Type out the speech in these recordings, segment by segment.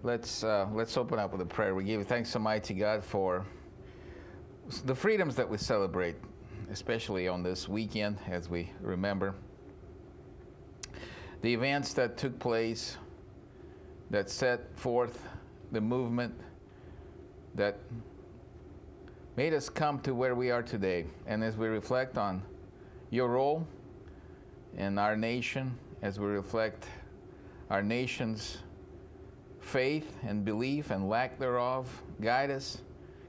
Let's open up with a prayer. We give you thanks, Almighty God, for the freedoms that we celebrate, especially on this weekend as we remember the events that took place that set forth the movement that made us come to where we are today. And as we reflect on your role in our nation, as we reflect our nation's faith and belief and lack thereof, guide us,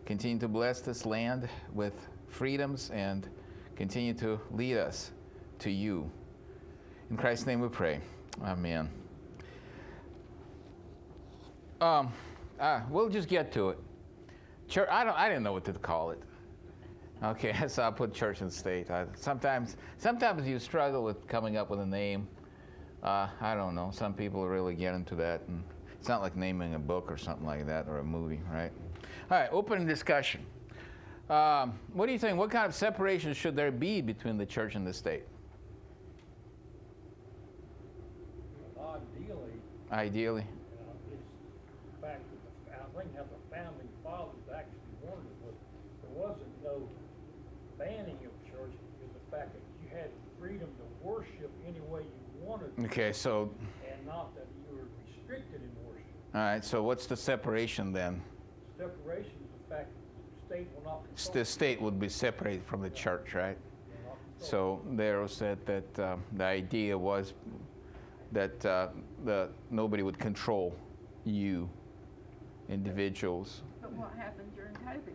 continue to bless this land with freedoms, and continue to lead us to you. In Christ's name we pray. Amen. We'll just get to it. Church, I didn't know what to call it. Okay, so I'll put church and state. Sometimes you struggle with coming up with a name. I don't know. Some people really get into that, and it's not like naming a book or something like that, or a movie, right? All right, open discussion. What do you think? What kind of separation should there be between the church and the state? Ideally. It's the fact that I think how the founding fathers actually wanted it was there wasn't no banning of church. It was the fact that you had freedom to worship any way you wanted. Okay, so. And not that you were restricted in worship. All right, so what's the separation then? Separation is the fact that the state will not control. The state would be separated from the church, right? So Darrow said that the idea was that nobody would control you, governors. But what happened during COVID?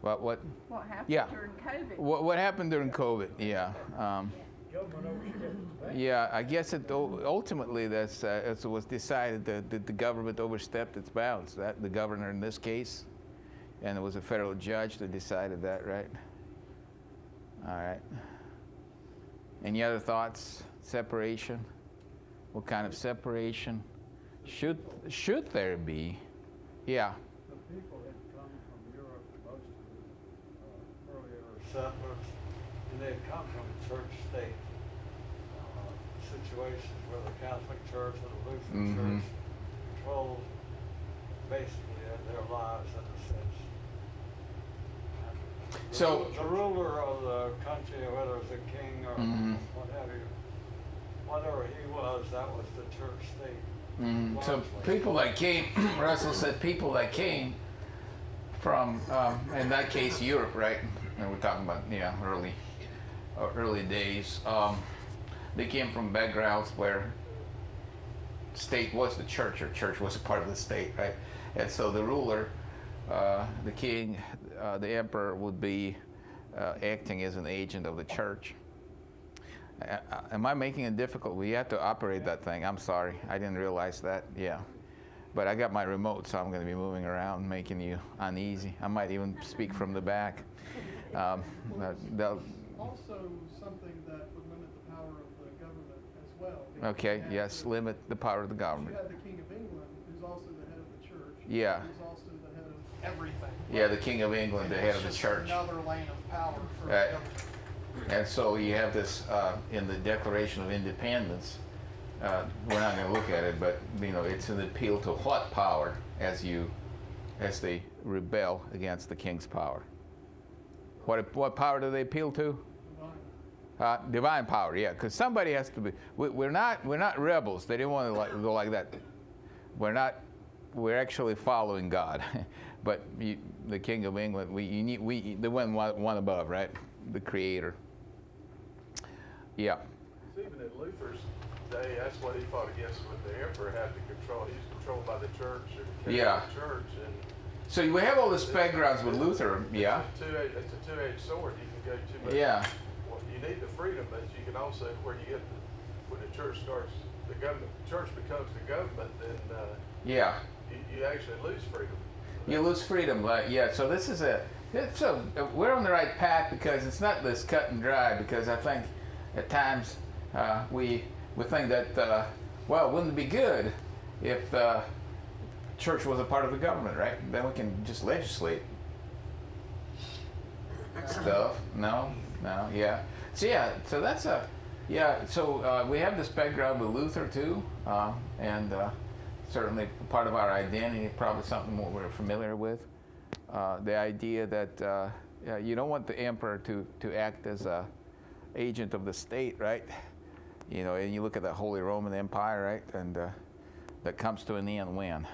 What? What happened Yeah. during COVID? What happened during COVID? Yeah. Government overstepped. Yeah, I guess it ultimately as it was decided that the government overstepped its bounds. That the governor in this case, and it was a federal judge that decided that, right? All right. Any other thoughts? Separation? What kind of separation should there be? Yeah. The people had come from Europe, most of the earlier settlers, and they had come from church-state situations where the Catholic Church and the Lutheran Church controlled basically their lives in a sense. So the ruler of the country, whether it was a king or what have you, whatever he was, that was the church state. So people that came, Russell said people that came from, in that case, Europe, right? And we're talking about, early days. They came from backgrounds where state was the church, or church was a part of the state, right? And so the ruler, the king, the emperor would be acting as an agent of the church. Am I making it difficult? We have to operate that thing. I'm sorry. I didn't realize that. Yeah. But I got my remote, so I'm going to be moving around, making you uneasy. I might even speak from the back. Also, something that would limit the power of the government as well. Okay, yes, limit the power of the government. You had the King of England, who's also the head of the church. Yeah. Who's also the head of everything. Yeah, the King of England, the head of the It's church. just another lane of power for Right. the government. And so you have this in the Declaration of Independence. We're not going to look at it, but it's an appeal to what power as they rebel against the king's power. What power do they appeal to? Divine power, yeah. Because somebody has to be. We're not rebels. They didn't want to go like that. We're actually following God. But the King of England, the one above, right? The Creator. Yeah. So even in Luther's day, that's what he fought against with the emperor had to control. He was controlled by the church and the church. And so we have all this backgrounds with Luther. Yeah. It's a two-edged sword. You can go too much. Yeah. Well, you need the freedom, but you can also when the church starts, the church becomes the government, then you actually lose freedom. You lose freedom, so this is we're on the right path because it's not this cut and dry. Because I think at times we think that wouldn't it be good if the church was a part of the government, right? Then we can just legislate stuff. No, yeah. So that's so we have this background with Luther too, and certainly part of our identity, probably something more we're familiar with. The idea that you don't want the emperor to act as a agent of the state, right? You know, and you look at the Holy Roman Empire, right? And that comes to an end when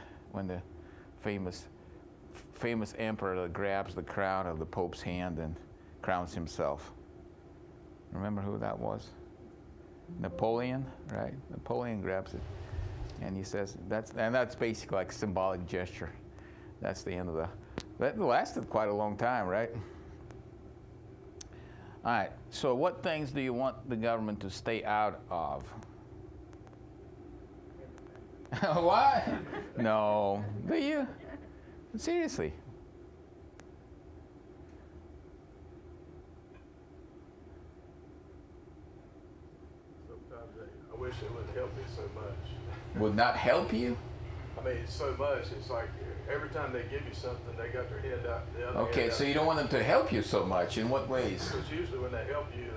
the famous emperor that grabs the crown of the Pope's hand and crowns himself. Remember who that was? Napoleon, right? Napoleon grabs it, and he says that's basically like a symbolic gesture. That's the end of the. That lasted quite a long time, right? All right. So, what things do you want the government to stay out of? What? No. Do you? Seriously? Sometimes I wish it would help me so much. Would not help you? I mean, so much. It's like every time they give you something, they got their hand out the other. Okay, so you don't want them to help you so much. In what ways? Because usually when they help you,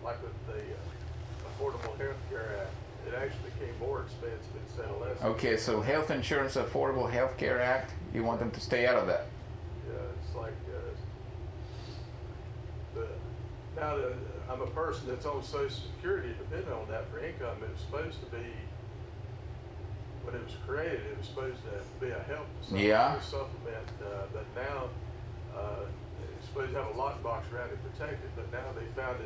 like with the Affordable Health Care Act, it actually became more expensive instead of less. Okay, so health insurance, Affordable Health Care Act, you want them to stay out of that? Yeah, it's like now that I'm a person that's on Social Security, depending on that for income, it was supposed to be. When it was created, it was supposed to be a help supplement, but now it's supposed to have a lockbox around it protected. But now they found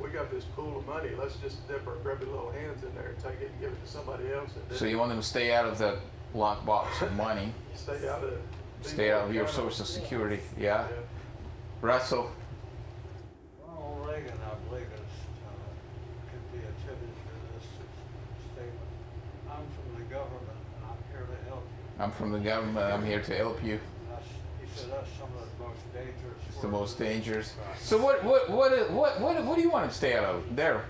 we got this pool of money. Let's just dip our grubby little hands in there and take it and give it to somebody else. And so you want them to stay out of the lockbox of money? Stay out of your Social Security, yeah. Russell? Ronald Reagan, I believe, could be attributed to this statement. I'm from the government, and I'm here to help you. I'm from the government, I'm here to help you. He said that's some of the most dangerous. It's the most dangerous. So what do you want to stay out of there?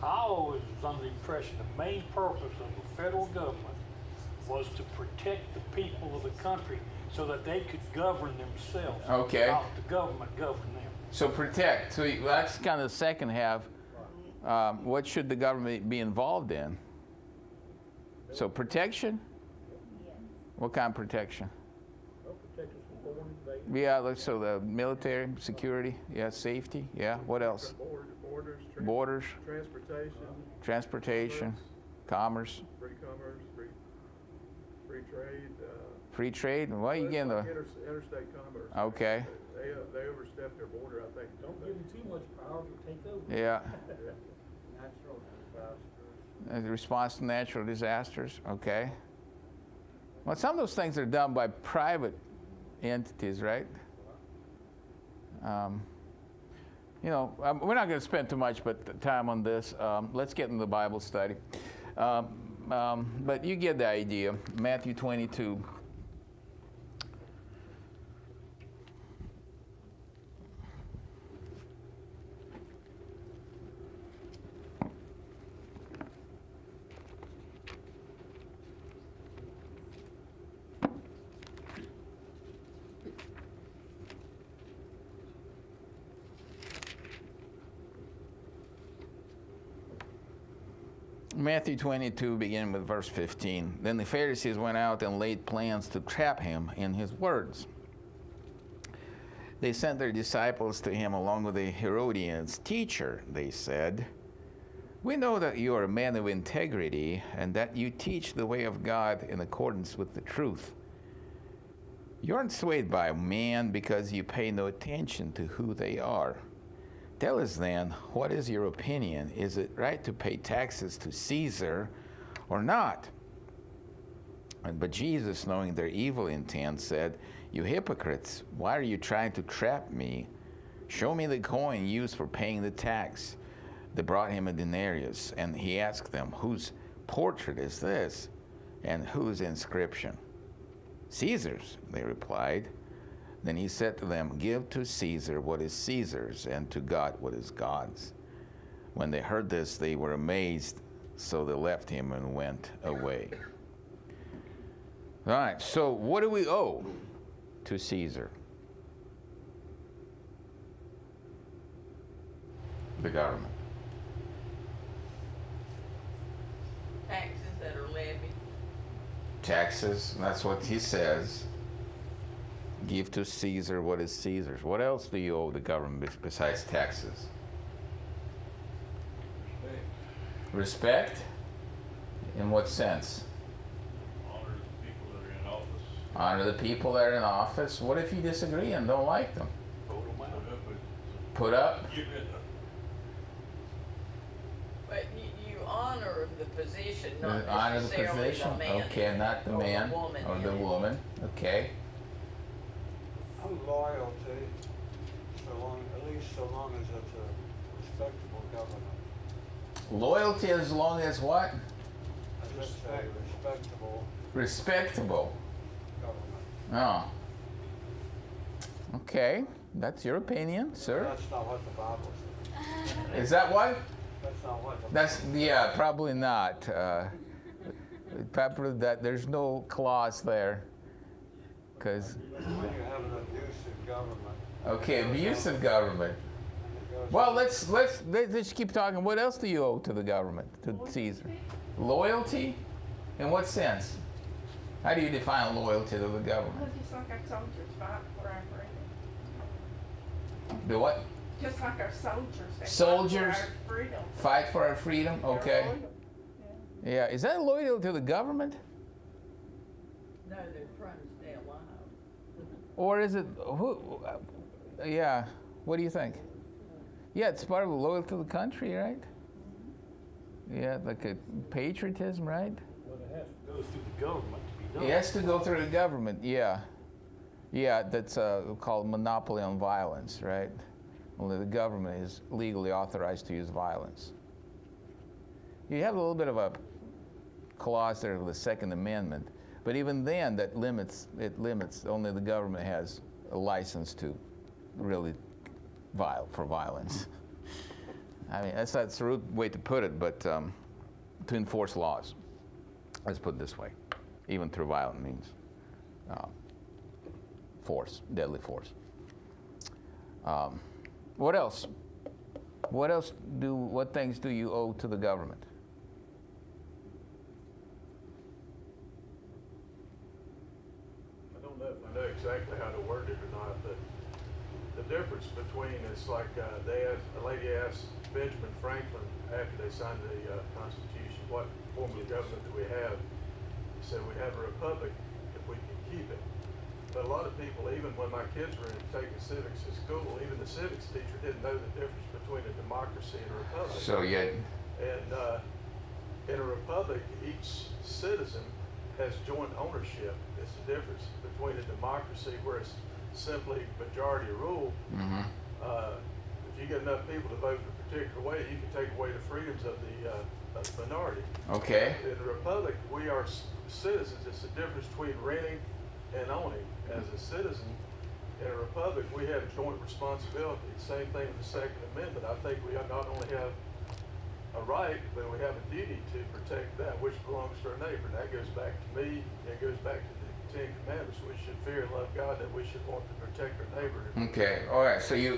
I always was under the impression the main purpose of the federal government was to protect the people of the country so that they could govern themselves. Okay. Not the government govern them. So protect. So that's kind of the second half. What should the government be involved in? So protection? What kind of protection? Well, protect us from foreign invaders. Yeah, so the military, security, yeah, safety, yeah. What else? Borders. Transportation, commerce. Free commerce, free trade. Free trade? Well, you get in the interstate commerce. Okay. They overstepped their border, I think. Don't give them too much power to take over. Yeah. Natural disasters. Response to natural disasters. Okay. Well, some of those things are done by private entities, right? You know, we're not going to spend too much time on this. Let's get into the Bible study. But you get the idea. Matthew 22. Matthew 22, beginning with verse 15. Then the Pharisees went out and laid plans to trap him in his words. They sent their disciples to him along with the Herodians. Teacher, they said, we know that you are a man of integrity and that you teach the way of God in accordance with the truth. You aren't swayed by man because you pay no attention to who they are. Tell us then, what is your opinion? Is it right to pay taxes to Caesar or not? But Jesus, knowing their evil intent, said, you hypocrites, why are you trying to trap me? Show me the coin used for paying the tax. They brought him a denarius, and he asked them, whose portrait is this, and whose inscription? Caesar's, they replied. Then he said to them, give to Caesar what is Caesar's, and to God what is God's. When they heard this, they were amazed, so they left him and went away. All right, so what do we owe to Caesar? The government. Taxes that are levied. Taxes, that's what he says. Give to Caesar what is Caesar's. What else do you owe the government besides taxes? Respect? In what sense? Honor the people that are in office. Honor the people that are in office. What if you disagree and don't like them? Vote them out. Put up? Get rid of them. But you honor the position, not Honor the necessarily position? the man. Okay, not the or man the woman. or the woman. Okay. Loyalty, at least so long as it's a respectable government. Loyalty as long as what? I just say respectable Respectable. government. Oh. Okay. That's your opinion, sir. That's not what the Bible says. Is that what? That's not what the That's, yeah, probably not. Probably that there's no clause there. Because, When you have an abusive government. okay, abusive government. it goes- Well, let's keep talking. What else do you owe to the government, to Caesar? Loyalty? In what sense? How do you define loyalty to the government? Well, just like our soldiers fight for our freedom. The what? Just like our soldiers. They Soldiers fight for our freedom. Fight for our freedom? They're Okay. loyal. Yeah. Yeah, is that loyal to the government? No, they're trying to stay alive. Or is it, yeah, what do you think? Yeah, it's part of the loyalty to the country, right? Yeah, like a patriotism, right? Well, it has to Goes through the government to be done. It has to go through the government, yeah. Yeah, that's called monopoly on violence, right? Only the government is legally authorized to use violence. You have a little bit of a clause there of the Second Amendment, but even then, it limits. Only the government has a license to really for violence. I mean, that's a rude way to put it, but to enforce laws. Let's put it this way, even through violent means. Force, deadly force. What else? What things do you owe to the government? I don't know if I know exactly how to word it or not, but the difference between, it's like a lady asked Benjamin Franklin after they signed the Constitution, what form of government do we have? He said, we have a republic if we can keep it. But a lot of people, even when my kids were taking civics at school, even the civics teacher didn't know the difference between a democracy and a republic. So yet, And in a republic, each citizen has joint ownership. It's the difference between a democracy where it's simply majority rule. mhm. If you get enough people to vote in a particular way, you can take away the freedoms of the minority. Okay. In a republic, we are citizens. It's the difference between renting and owning. As a citizen, in a republic, we have joint responsibility. Same thing with the Second Amendment. I think we not only have a right, but we have a duty to protect that which belongs to our neighbor. And that goes back to me. It goes back to the Ten Commandments. We should fear and love God, that we should want to protect our neighbor. Okay. All right. So you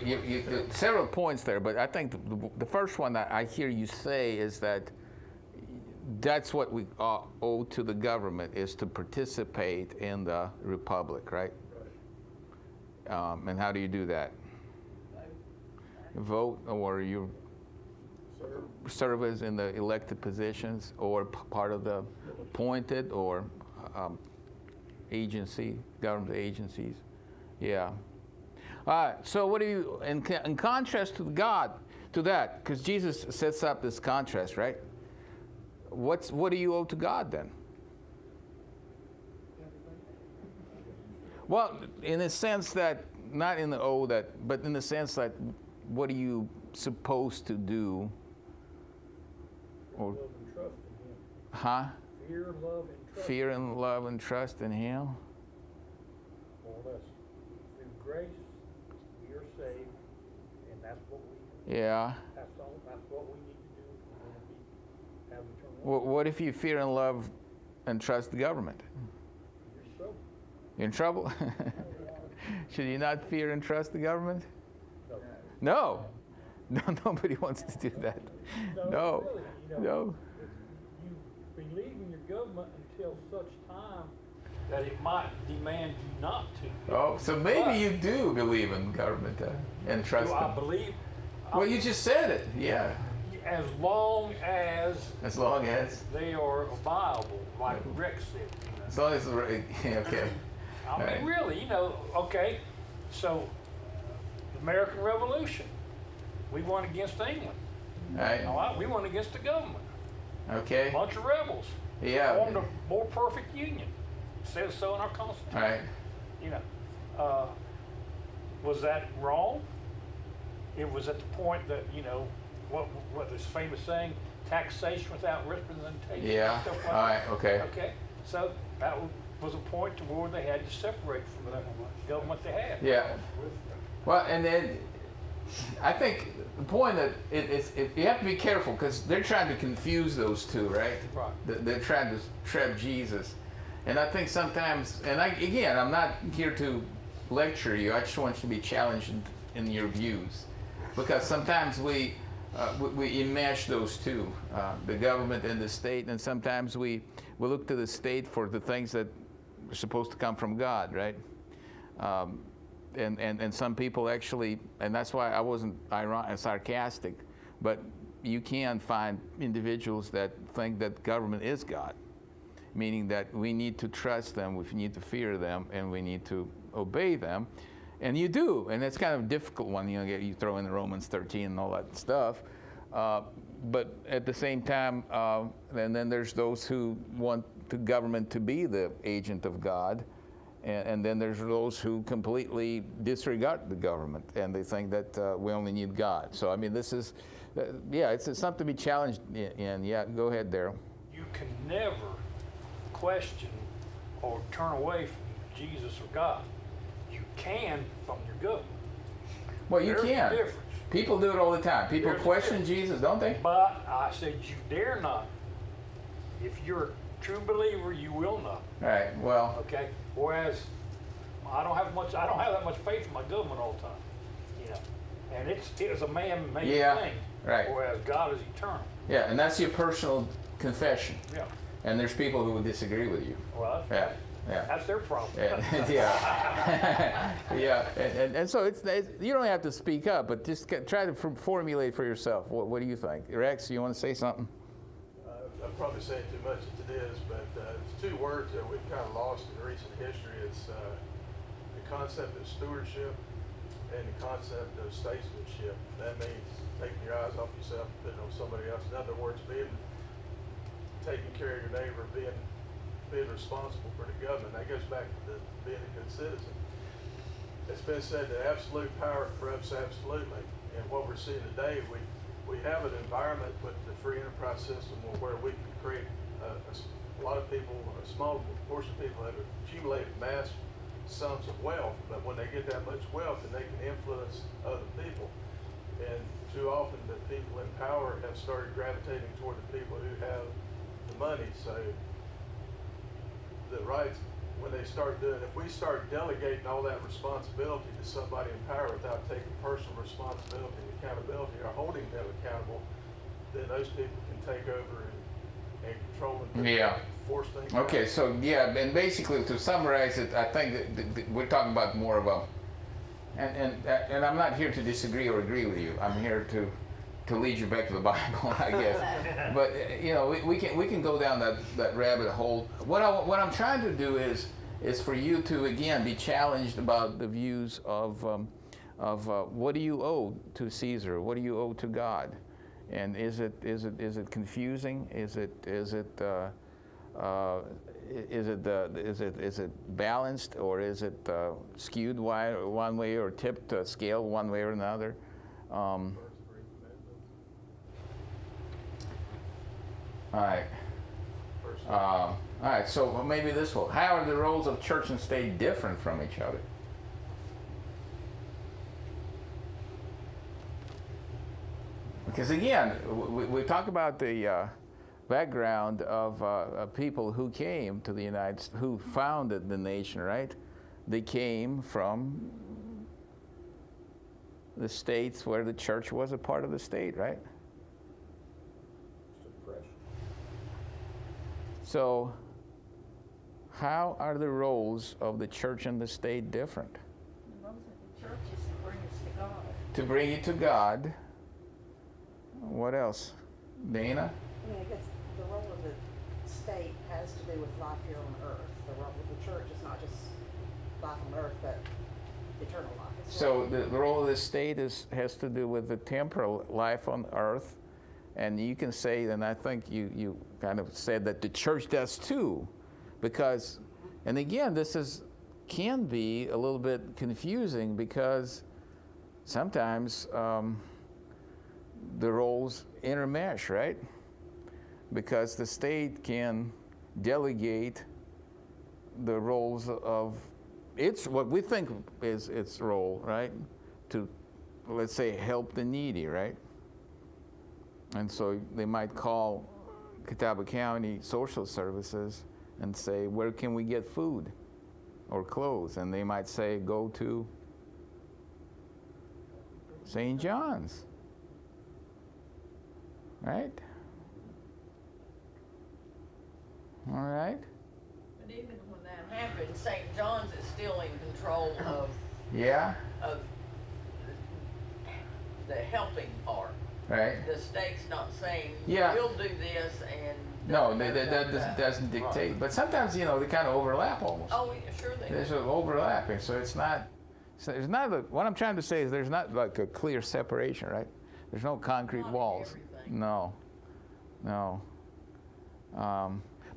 several points there, but I think the first one that I hear you say is that that's what we owe to the government, is to participate in the republic, right? And how do you do that? Vote, or you serve as in the elected positions, or part of the appointed or government agencies. Yeah. So what do you, in contrast to God, to that, because Jesus sets up this contrast, right? What do you owe to God then? Well, in the sense that, not in the owe that, but in the sense that, what are you supposed to do? Or, love and trust in Him. huh? Fear, love, and trust. Fear and love and trust in Him? More or less. Through grace, we are saved, and that's what we. Yeah. That's what we need to do if we want to have eternal life. What if you fear and love and trust the government? You're so. You in trouble? Should you not fear and trust the government? No. No. No, nobody wants to do that. No. No. Really, No. You believe in your government until such time that it might demand you not to. Oh, so maybe you do believe in government and trust Do I them. believe? Well, you just said it. Yeah. As long as As long as. they are viable, like Rex said. You know? As long as. Okay. I mean, Right. really, you know, okay, so the American Revolution, we won against England. Right. All right, we won against the government. Okay. A bunch of rebels. Yeah. Formed a more perfect union. It says so in our Constitution. Right. You know, was that wrong? It was at the point that, you know, what this famous saying, taxation without representation. Yeah. Stuff like All right. that. Okay. Okay, so that was a point to where they had to separate from the government they had. Yeah. Well, and then I think the point that you have to be careful because they're trying to confuse those two, right? Right. They're trying to trap Jesus, and I think sometimes, and I'm not here to lecture you. I just want you to be challenged in your views, because sometimes we enmesh those two, the government and the state, and sometimes we look to the state for the things that are supposed to come from God, right? And some people actually, and that's why I wasn't sarcastic, but you can find individuals that think that government is God, meaning that we need to trust them, we need to fear them, and we need to obey them. And you do, and it's kind of a difficult one, you throw in the Romans 13 and all that stuff. But at the same time, and then there's those who want the government to be the agent of God. And then there's those who completely disregard the government, and they think that we only need God. So, I mean, this is, it's something to be challenged in. Yeah, go ahead, Daryl. You can never question or turn away from Jesus or God. You can from your government. Well, you There's can. a difference. People do it all the time. People There's a question difference. Jesus, don't they? But I said you dare not. If you're a true believer, you will not. All right. Well. Okay. Whereas I don't have that much faith in my government all the time. You know, and it is a man-made thing. Right. Whereas God is eternal. Yeah, and that's your personal confession. Yeah. And there's people who would disagree with you. Well, that's their problem. Yeah. Yeah. And so it's you don't have to speak up, but just try to formulate for yourself. What do you think? Rex, you want to say something? I'm probably saying too much as it is, but it's two words that we've kind of lost in recent history. It's the concept of stewardship and the concept of statesmanship. That means taking your eyes off yourself, putting on somebody else. In other words, taking care of your neighbor, being responsible for the government. That goes back to being a good citizen. It's been said that absolute power corrupts absolutely. And what we're seeing today, we have an environment with the free enterprise system where we can create a lot of people, a small portion of people have accumulated mass sums of wealth, but when they get that much wealth, then they can influence other people. And too often the people in power have started gravitating toward the people who have the money. So the rights, when they start doing, if we start delegating all that responsibility to somebody in power without taking personal responsibility and accountability or holding them accountable, then those people can take over and control and force things. Okay, out. so and basically to summarize it, I think that we're talking about more of a, and I'm not here to disagree or agree with you. I'm here to lead you back to the Bible, I guess. But we can go down that rabbit hole. What I'm trying to do is for you to again be challenged about the views of what do you owe to Caesar? What do you owe to God? And is it confusing? Is it balanced, or is it skewed one way or tipped scale one way or another? All right. All right. So maybe this will. How are the roles of church and state different from each other? Because again, we talk about the background of people who came to the United States, who founded the nation, right? They came from the states where the church was a part of the state, right? So how are the roles of the church and the state different? The roles of the church is to bring us to God. To bring you to God. What else? Dana? I mean, I guess the role of the state has to do with life here on earth. The role of the church is not just life on earth, but eternal life as So well. the role of the state has to do with the temporal life on earth. And you can say, and I think you kind of said that the church does too. Because, and again, can be a little bit confusing because sometimes the roles intermesh, right? Because the state can delegate the roles of what we think is its role, right? To, let's say, help the needy, right? And so they might call Catawba County Social Services and say, where can we get food or clothes? And they might say, go to St. John's, right? All right? But even when that happens, St. John's is still in control of Yeah, the helping part. right? The state's not saying, Yeah. we'll do this and. No, that doesn't dictate. But sometimes, they kind of overlap almost. Oh, yeah, sure they There's do. an overlapping, so it's not. So there's not. What I'm trying to say is there's not like a clear separation, right? There's no concrete Not walls. everything. No.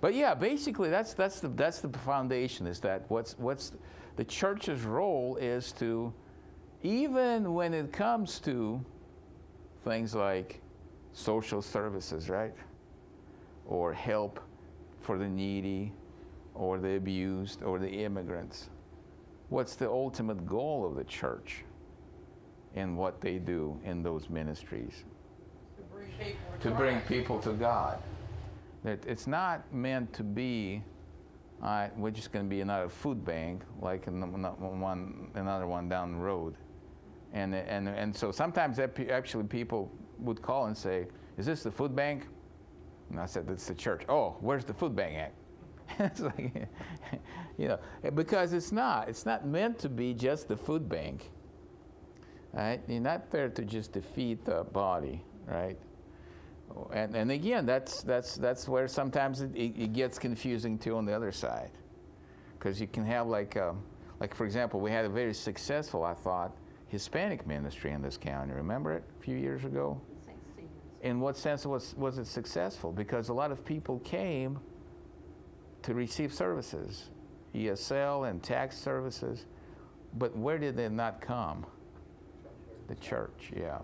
But yeah, basically that's the foundation. Is that what's the church's role is to, even when it comes to things like social services, right? Or help for the needy, or the abused, or the immigrants. What's the ultimate goal of the church in what they do in those ministries? To bring people to God. That it's not meant to be, we're just going to be another food bank like another one down the road. And so sometimes actually people would call and say, is this the food bank? And I said, it's the church. Oh, where's the food bank at? It's like, because it's not meant to be just the food bank, right? You're not there to just defeat the body, right? And again, that's where sometimes it gets confusing too on the other side, because you can have like for example, we had a very successful, I thought, Hispanic ministry in this county. Remember it a few years ago? In what sense was it successful? Because a lot of people came to receive services, ESL and tax services, but where did they not come? The church, yeah.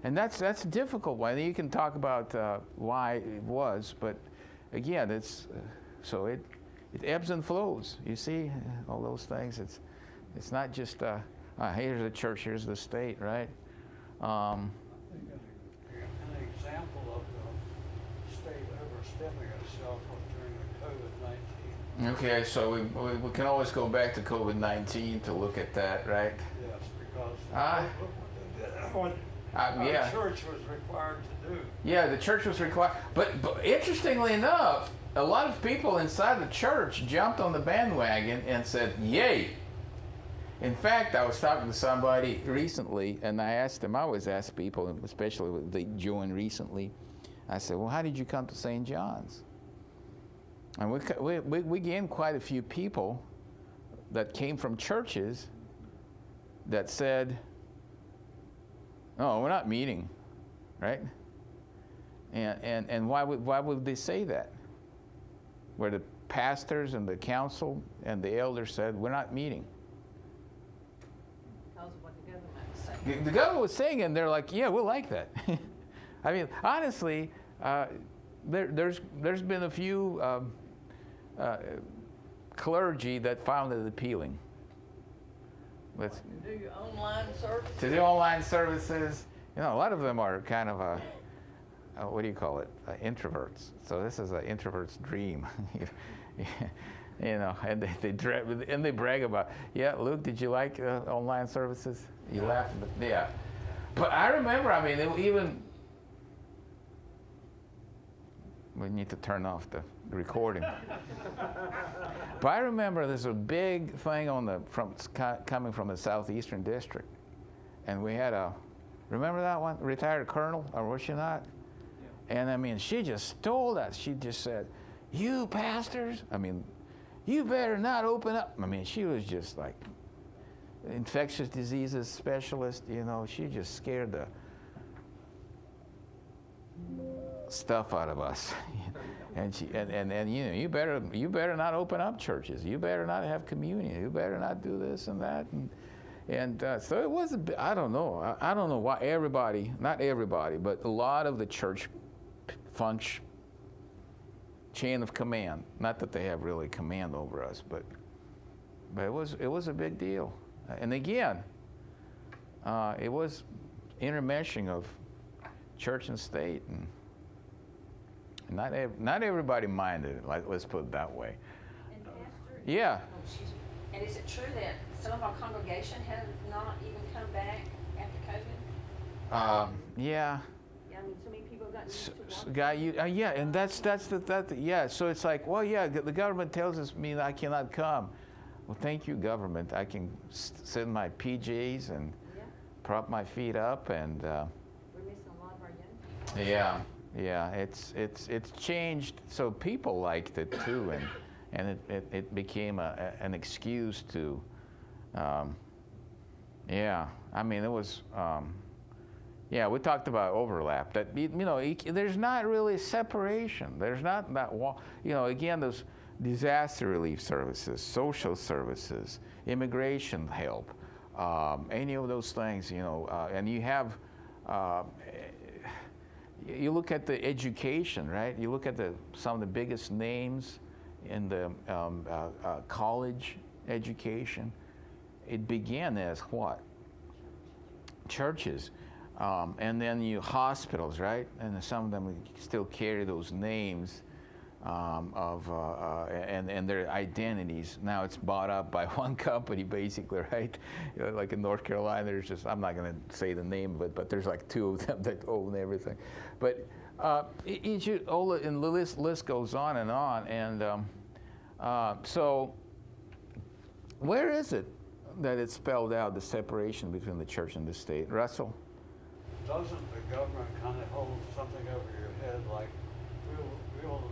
And that's a difficult one. You can talk about why it was, but again, it's so it ebbs and flows. You see, all those things. It's not just here's the church, here's the state, right? An example of the state overstepping itself was during the COVID-19. Okay, so we can always go back to COVID-19 to look at that, right? Yes, because what yeah. the church was required to do. Yeah, the church was required. But interestingly enough, a lot of people inside the church jumped on the bandwagon and said, yay. In fact, I was talking to somebody recently, and I asked them, I always ask people, especially when they joined recently, I said, well, how did you come to St. John's? And we gained quite a few people that came from churches that said, oh, we're not meeting, right? And why would they say that? Where the pastors and the council and the elders said, we're not meeting. Because of what the government was saying. The government was saying, and they're like, yeah, we'll like that. I mean, honestly, there's been a few clergy that found it appealing. To do your online services? To do online services. A lot of them are kind of what do you call it? Introverts. So this is an introvert's dream. And they brag about, yeah, Luke, did you like online services? You laugh, but yeah. But I remember, even we need to turn off the recording. But I remember there's a big thing coming from the southeastern district, and we had remember that one, retired colonel, or was she not? Yeah. And I mean, she just stole that. She just said, "You pastors, I mean, you better not open up." I mean, she was just like infectious diseases specialist, you know. She just scared the stuff out of us. And you know, you better not open up churches. You better not have communion. You better not do this and that. And so it was a bit, I don't know why everybody, not everybody, but a lot of the church function chain of command. Not that they have really command over us, but it was a big deal. And again, it was intermeshing of church and state, and not everybody minded it. Like, let's put it that way. And Pastor, yeah. And is it true that some of our congregation have not even come back after COVID? Yeah. Yeah, I mean, so many people got used to walking. Yeah, and that's yeah. So it's like, well, yeah, the government tells us I cannot come. Well, thank you, government. I can sit in my PJs and prop my feet up, and we're missing a lot of our young people. yeah, it's changed. So people liked it too, and it became an excuse to, yeah. I mean, it was. Yeah, we talked about overlap. That, you know, there's not really separation. There's not that wall. You know, again, those disaster relief services, social services, immigration help, any of those things. You know, and you have. You look at the education, right? You look at some of the biggest names in the college education. It began as what? Churches. And then hospitals, right? And some of them still carry those names and their identities. Now it's bought up by one company, basically, right? You know, like in North Carolina, there's just, I'm not going to say the name of it, but there's like 2 of them that own everything. But and the list goes on. And so where is it that it's spelled out, the separation between the church and the state? Russell? Doesn't the government kind of hold something over your head, like we'll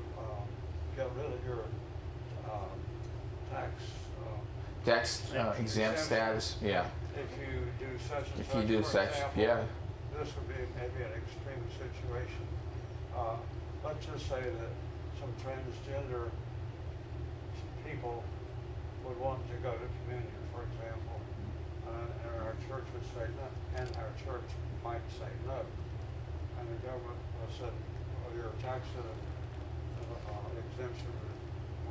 get rid of your tax exempt status? Yeah. If you do such and if such. you do for such, example, yeah. This would be maybe an extreme situation. Let's just say that some transgender people would want to go to communion, for example, and our church would say no, and our church might say no, and the government said, well, your tax exemption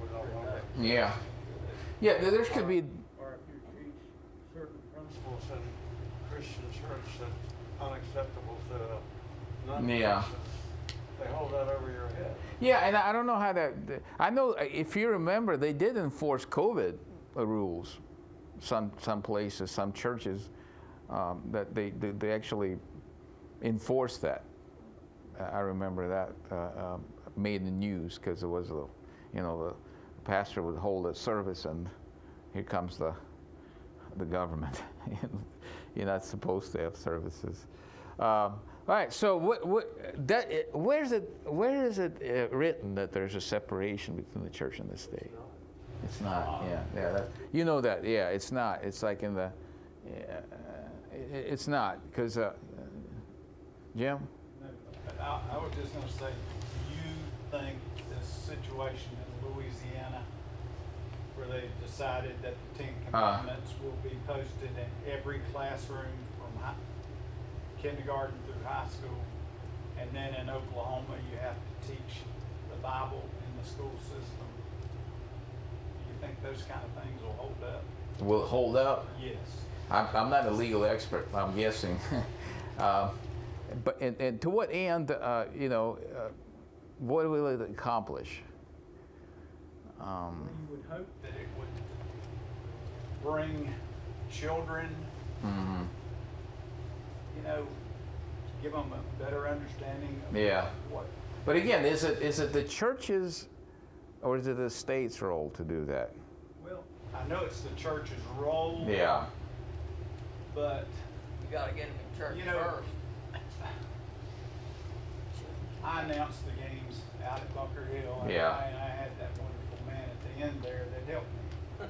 would no longer. Yeah. Yeah, there could be. Or if you teach certain principles in Christian church that's unacceptable to non-Christians, they hold that over your head. Yeah, and I don't know how that. I know if you remember, they did enforce COVID rules. Some places, some churches, that they actually enforced that. I remember that made the news because it was the pastor would hold a service and here comes the government. You're not supposed to have services. All right. So where is it written that there's a separation between the church and the state? It's not. Yeah. You know that. Yeah. It's not. It's like in the. It's not because. Jim. I was just going to say, do you think this situation in Louisiana, where they decided that the 10 Commandments will be posted in every classroom from kindergarten through high school, and then in Oklahoma you have to teach the Bible in the school system? Do you think those kind of things will hold up? Will it hold up? Yes. I'm not a legal expert. I'm guessing. But and to what end, what will it accomplish? You would hope that it would bring children, give them a better understanding of what But again, is it the church's or is it the state's role to do that? Well, I know it's the church's role. Yeah. But You gotta get them in church You know, first. I announced the games out at Bunker Hill, and Yeah. I had that wonderful man at the end there that helped me.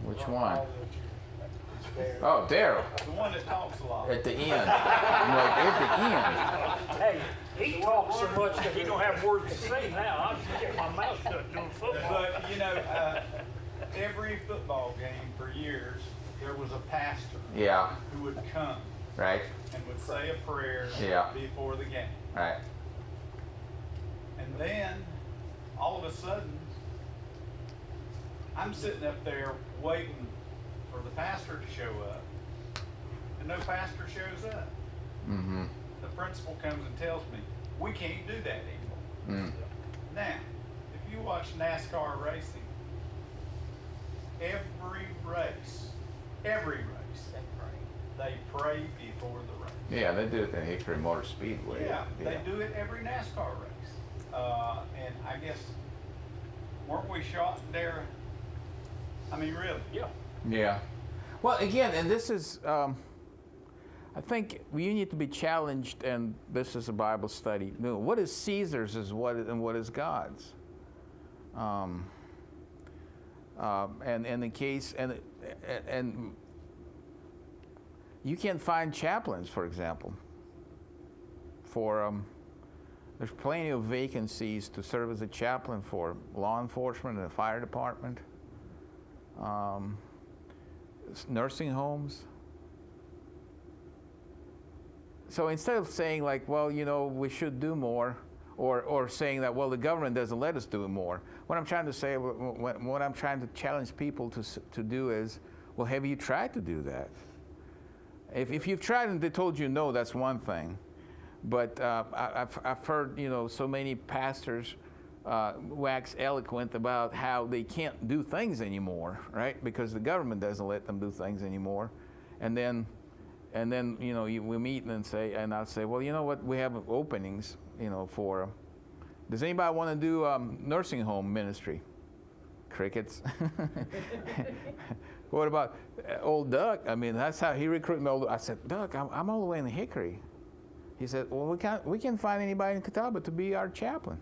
Which Run one? all those years. It's Darryl. Oh, Daryl. The one that talks a lot. At the end. Like at the end. Hey, he talks so much that he don't have words to say now. I'm just getting my mouth shut doing football. But, you know, every football game for years, there was a pastor Yeah. who would come Right. and would say a prayer Yeah. before the game. Right. And then, all of a sudden, I'm sitting up there waiting for the pastor to show up, and no pastor shows up. Mm-hmm. The principal comes and tells me, we can't do that anymore. Mm. Now, if you watch NASCAR racing, every race, they pray before the race. Yeah, they do it at Hickory Motor Speedway. Yeah, they do it every NASCAR race. And I guess, weren't we shot there? I mean, really? Yeah. Yeah. Well, again, and this is, I think you need to be challenged, and this is a Bible study. No, what is Caesar's is what, and what is God's? And in the case, and you can find chaplains, for example, for, there's plenty of vacancies to serve as a chaplain for law enforcement and the fire department, nursing homes. So instead of saying like, well, you know, we should do more, or saying that, well, the government doesn't let us do more, what I'm trying to say, what I'm trying to challenge people to do is, well, have you tried to do that? If you've tried and they told you no, that's one thing. But I've heard, you know, so many pastors wax eloquent about how they can't do things anymore, right? Because the government doesn't let them do things anymore. And then you know, we meet and I'll say, well, you know what, we have openings, you know, for, does anybody want to do nursing home ministry? Crickets. What about old Doug? I mean, that's how he recruited me. I said, Doug, I'm all the way in Hickory. He said, well, we can't find anybody in Catawba to be our chaplain.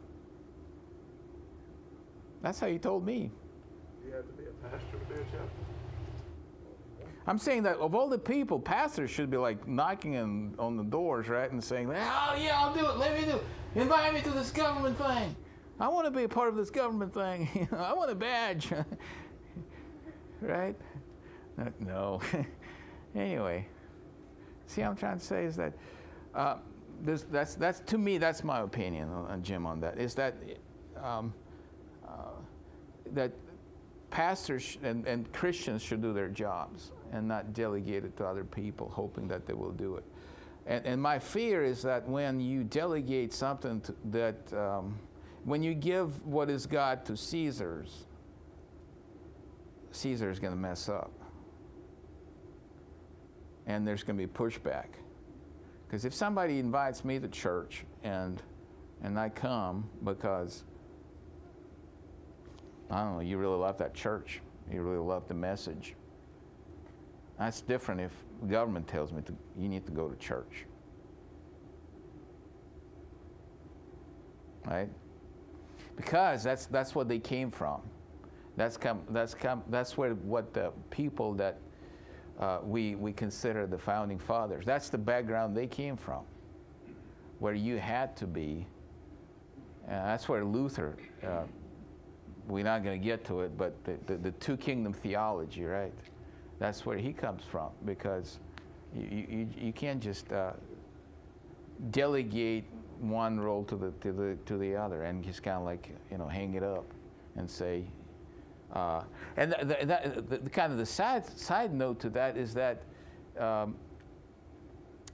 That's how he told me. You have to be a pastor to be a chaplain. I'm saying that of all the people, pastors should be like knocking on the doors, right, and saying, oh yeah, I'll do it. Let me do it. Invite me to this government thing. I want to be a part of this government thing. I want a badge. Right? No. Anyway, see, what I'm trying to say is that that's to me, that's my opinion, Jim, on that. Is that that pastors and Christians should do their jobs and not delegate it to other people, hoping that they will do it. And my fear is that when you delegate something when you give what is God to Caesar's going to mess up. And there's going to be pushback. Because if somebody invites me to church and I come because, I don't know, you really love that church, you really love the message, that's different if the government tells me you need to go to church. Right? Because that's what they came from. That's where what the people that we consider the founding fathers. That's the background they came from, where you had to be. That's where Luther. We're not going to get to it, but the two kingdom theology, right? That's where he comes from, because you can't just delegate one role to the other and just kind of like, you know, hang it up and say. And the kind of the side note to that is that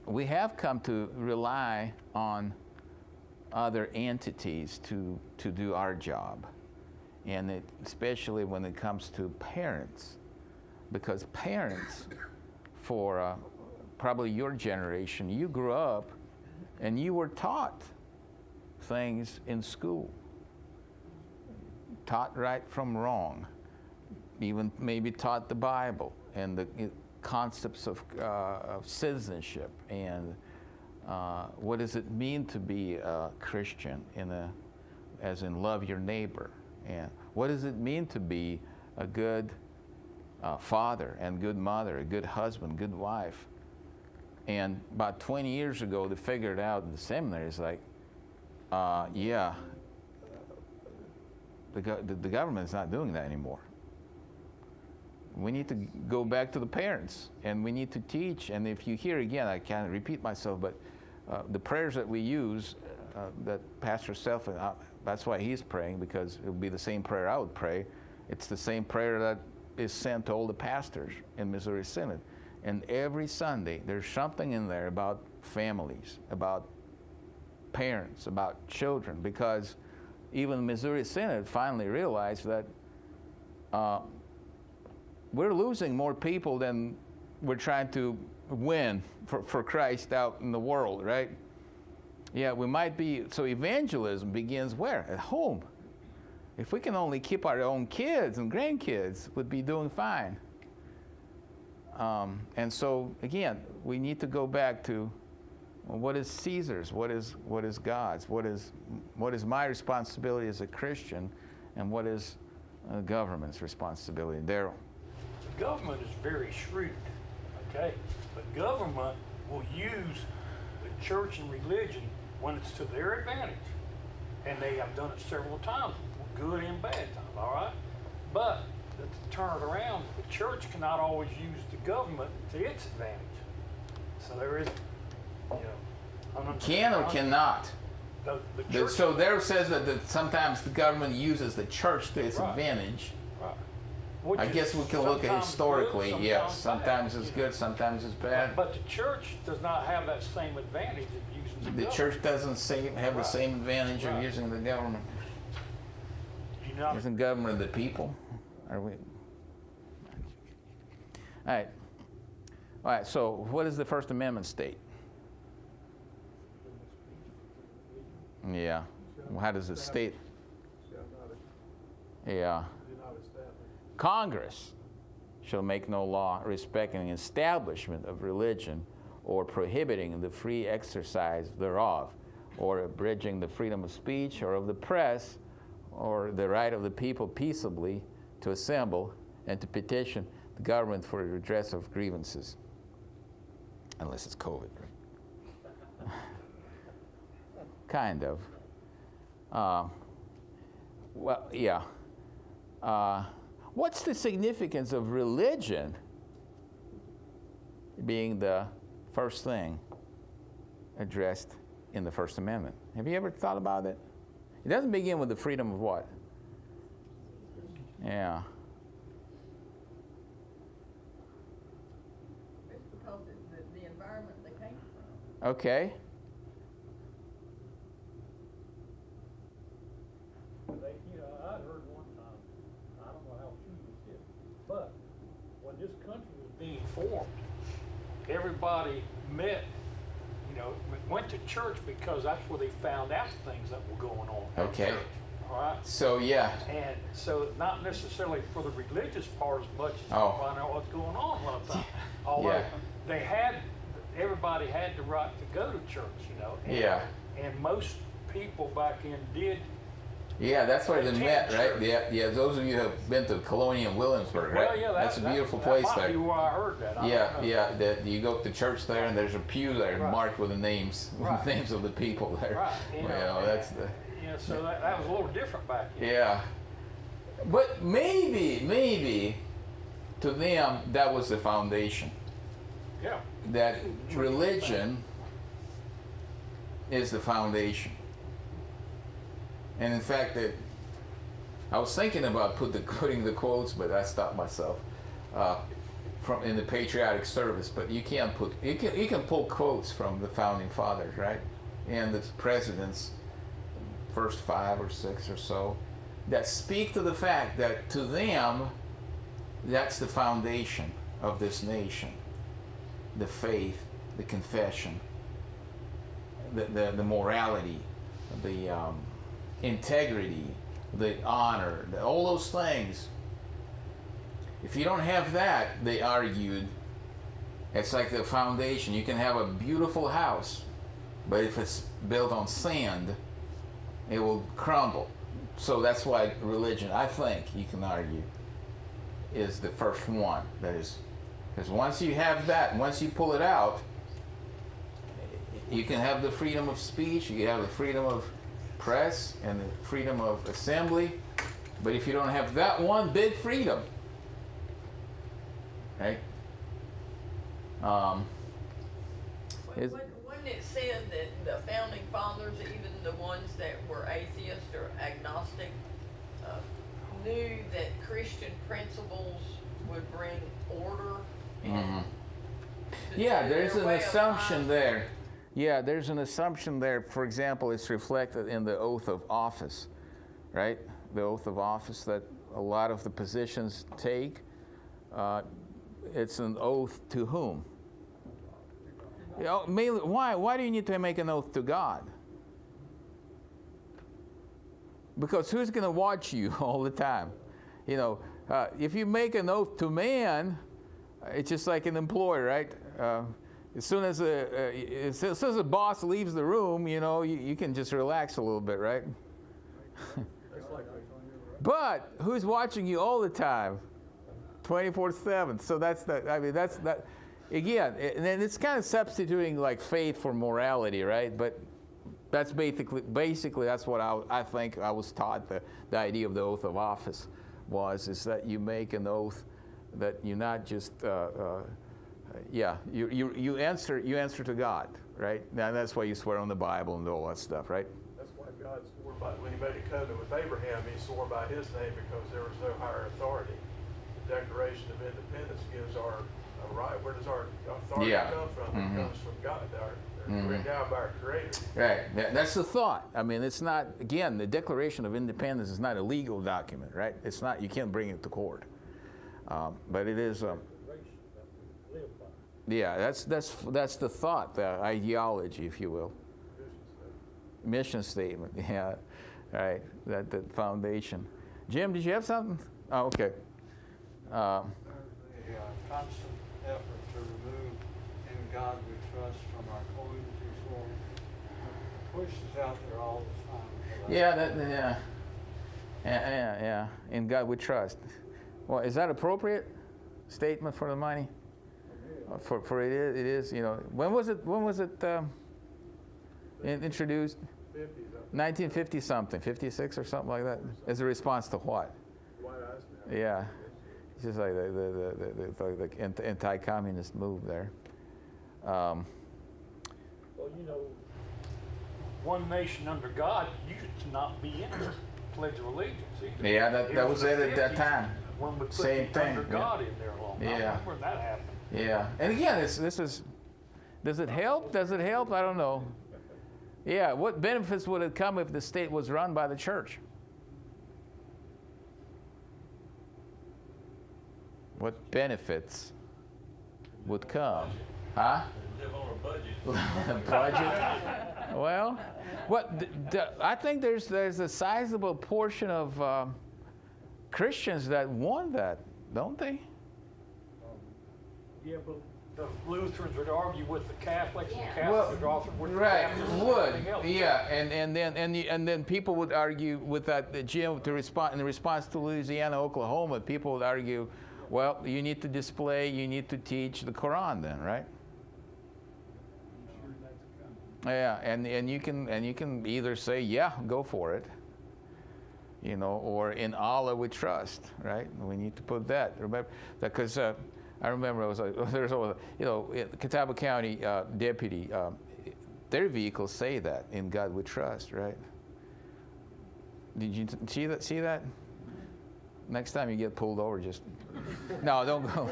we have come to rely on other entities to do our job, and especially when it comes to parents, because parents, for probably your generation, you grew up and you were taught things in school, taught right from wrong, even maybe taught the Bible and the concepts of citizenship and what does it mean to be a Christian as in love your neighbor, and what does it mean to be a good father and good mother, a good husband, good wife. And about 20 years ago, they figured out in the seminary, it's like, yeah, the government is not doing that anymore. We need to go back to the parents, and we need to teach. And if you hear again, I can't repeat myself, but the prayers that we use, that Pastor Self, that's why he's praying, because it would be the same prayer I would pray. It's the same prayer that is sent to all the pastors in Missouri Synod. And every Sunday, there's something in there about families, about parents, about children, because even Missouri Synod finally realized that we're losing more people than we're trying to win for Christ out in the world, right? Yeah, we might be, so evangelism begins where? At home. If we can only keep our own kids and grandkids, we'd be doing fine. And so, again, we need to go back to, well, what is Caesar's? What is God's? What is my responsibility as a Christian? And what is government's responsibility? Daryl. The government is very shrewd, okay? But government will use the church and religion when it's to their advantage. And they have done it several times, good and bad times, all right? But to turn it around, the church cannot always use the government to its advantage. So there is, you know, can or cannot? The church, so there says that sometimes the government uses the church to its right, advantage. right. I guess we can look at historically, good, yes. Sometimes bad, it's good, sometimes it's bad. But the church does not have that same advantage of using the government. The church doesn't have the Right. same advantage of Right. using the government. You know, Isn't government the people? Are we? All right, so what does the First Amendment state? Yeah. Well, how does it state? Yeah. Congress shall make no law respecting the establishment of religion or prohibiting the free exercise thereof, or abridging the freedom of speech or of the press, or the right of the people peaceably to assemble and to petition the government for the redress of grievances. Unless it's COVID, right? Kind of. Well, yeah. What's the significance of religion being the first thing addressed in the First Amendment? Have you ever thought about it? It doesn't begin with the freedom of what? Yeah. It's because it's the environment they came from. Okay. you know, I heard one time, I don't know how true this is, but when this country was being formed, everybody met, you know, went to church because that's where they found out things that were going on. at Okay. church, all right? So, yeah. And so not necessarily for the religious part as much as Oh. to find out what's going on a lot of times. Although Yeah. everybody had the right to go to church, you know. And, Yeah. And most people back then did. Yeah, that's where they Attend met, right? church. Yeah, yeah. Those of you who have been to Colonial Williamsburg, right? Well, yeah, that's a beautiful that place might there. be where I heard that. I Yeah, don't know. yeah. You go to church there, and there's a pew there Right. marked with the names, Right. names of the people there. Right. Well, that's the. Yeah, so that was a little different back then. Yeah, but maybe to them that was the foundation. Yeah. That religion is the foundation. And in fact, that I was thinking about putting the quotes, but I stopped myself from in the patriotic service. But you can pull quotes from the founding fathers, right? And the presidents, first 5 or 6 or so, that speak to the fact that to them, that's the foundation of this nation. The faith, the confession, the morality, the integrity, the honor, all those things. If you don't have that, they argued, it's like the foundation. You can have a beautiful house, but if it's built on sand, it will crumble. So that's why religion, I think, you can argue, is the first one. That is, because once you have that, once you pull it out, you can have the freedom of speech, you can have the freedom of press and the freedom of assembly, but if you don't have that one big freedom, right? Wasn't it said that the founding fathers, even the ones that were atheist or agnostic, knew that Christian principles would bring order? Yeah, there's an assumption there. Yeah, there's an assumption there. For example, it's reflected in the oath of office, right? The oath of office that a lot of the positions take. It's an oath to whom? You know, mainly, why do you need to make an oath to God? Because who's going to watch you all the time? You know, if you make an oath to man, it's just like an employer, right? As soon as the boss leaves the room, you know, you can just relax a little bit, right? But who's watching you all the time? 24/7. So that's that. I mean, that's that. Again, and it's kind of substituting like faith for morality, right? But that's basically that's what I think I was taught. The idea of the oath of office is that you make an oath that you're not just you answer to God, right? Now that's why you swear on the Bible and all that stuff, right? That's why God swore by, when he made a covenant with Abraham, he swore by his name because there was no higher authority. The Declaration of Independence gives our a right. Where does our authority come from? It comes from God, we're endowed by our Creator. Right. That's the thought. I mean, it's not, again, the Declaration of Independence is not a legal document, right? It's not, you can't bring it to court. But it is, yeah, that's the thought, the ideology, if you will. Mission statement, yeah, right, that foundation. Jim, did you have something? Oh, okay. There's a constant effort to remove "In God We Trust" from our co-unity form. The push is out there all the time. Yeah. In God we trust. Well, is that appropriate statement for the money? For it is. You know, when was it introduced? 1950 something, 56 or something like that. As a response to what? Yeah, it's just like the anti-communist move there. Well, you know, one nation under God used to not be in the Pledge of Allegiance either. Yeah, that was it at that time. One would put Same thing. under God in there a long time. I remember when that happened. Yeah, and again, this is. Does it help? Does it help? I don't know. Yeah, what benefits would it come if the state was run by the church? What benefits would come? Huh? Live on a budget. Budget? Well, I think there's a sizable portion of Christians that want that, don't they? Yeah, but the Lutherans would argue with the Catholics, and Yeah. Catholics would argue with the Right, Baptists and would, everything else. yeah, and then people would argue with that, Jim, in response to Louisiana, Oklahoma, people would argue, well, you need to teach the Quran then, right? Yeah, and you can either say, yeah, go for it, you know, or in Allah we trust, right? We need to put that. Remember, because I remember there's a, you know, Catawba County deputy, their vehicles say that, in God we trust, right? Did you see that? Next time you get pulled over, just no, don't go.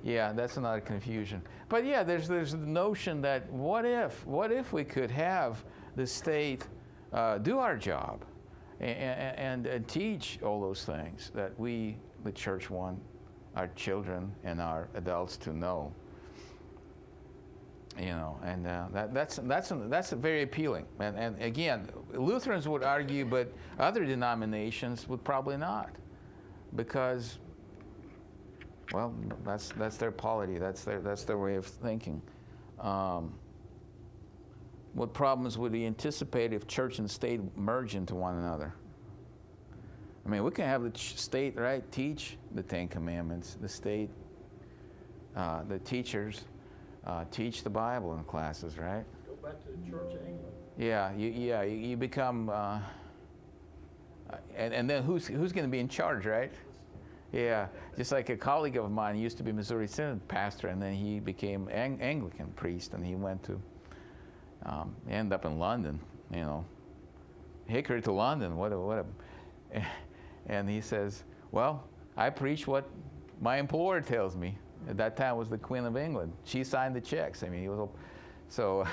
Yeah, that's another confusion. But yeah, there's the notion that what if we could have the state do our job and teach all those things that we, the church, want our children and our adults to know. You know, and that's very appealing. And again, Lutherans would argue, but other denominations would probably not, because, well, that's their polity. That's their way of thinking. What problems would he anticipate if church and state merge into one another? I mean, we can have the state, right, teach the Ten Commandments. The state, the teachers, teach the Bible in classes, right? Go back to the Church of England. Yeah, you become, and then who's going to be in charge, right? Yeah, just like a colleague of mine used to be Missouri Synod pastor, and then he became Anglican priest, and he went to end up in London. You know, Hickory to London. What a and he says, well, I preach what my employer tells me. At that time was the Queen of England. She signed the checks. I mean, he was so.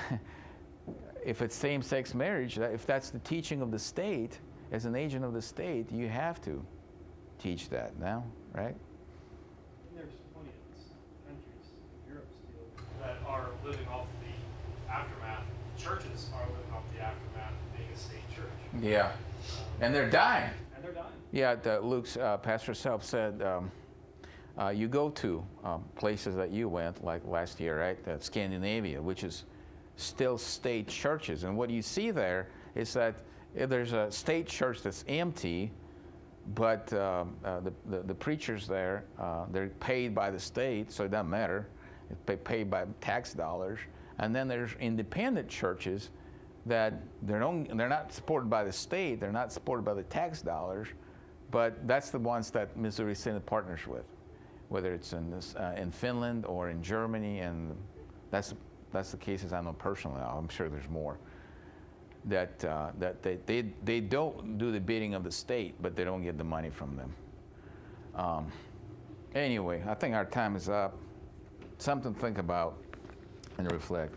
If it's same-sex marriage, if that's the teaching of the state, as an agent of the state, you have to teach that now, right? And there's plenty of countries in Europe still that are living off the aftermath. Churches are living off the aftermath of being a state church. Yeah, and they're dying. And they're dying. Yeah, Luke's pastor self said, you go to places that you went, like last year, right? Scandinavia, which is still state churches. And what you see there is that there's a state church that's empty, but the preachers there, they're paid by the state, so it doesn't matter. It's paid by tax dollars. And then there's independent churches that they're not supported by the state, they're not supported by the tax dollars, but that's the ones that Missouri Synod partners with, whether it's in Finland or in Germany, and that's the cases I know personally. I'm sure there's more. That they don't do the bidding of the state, but they don't get the money from them. Anyway, I think our time is up. Something to think about and reflect.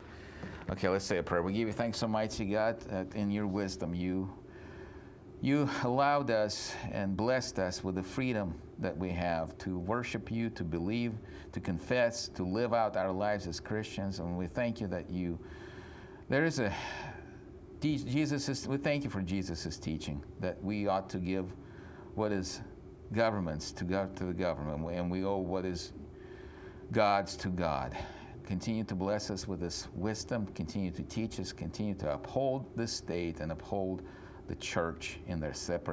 Okay, let's say a prayer. We give you thanks, Almighty God, that in your wisdom you allowed us and blessed us with the freedom that we have to worship you, to believe, to confess, to live out our lives as Christians. And we thank you that we thank you for Jesus' teaching, that we ought to give what is government's to the government, and we owe what is God's to God. Continue to bless us with this wisdom, continue to teach us, continue to uphold the state and uphold the church in their separate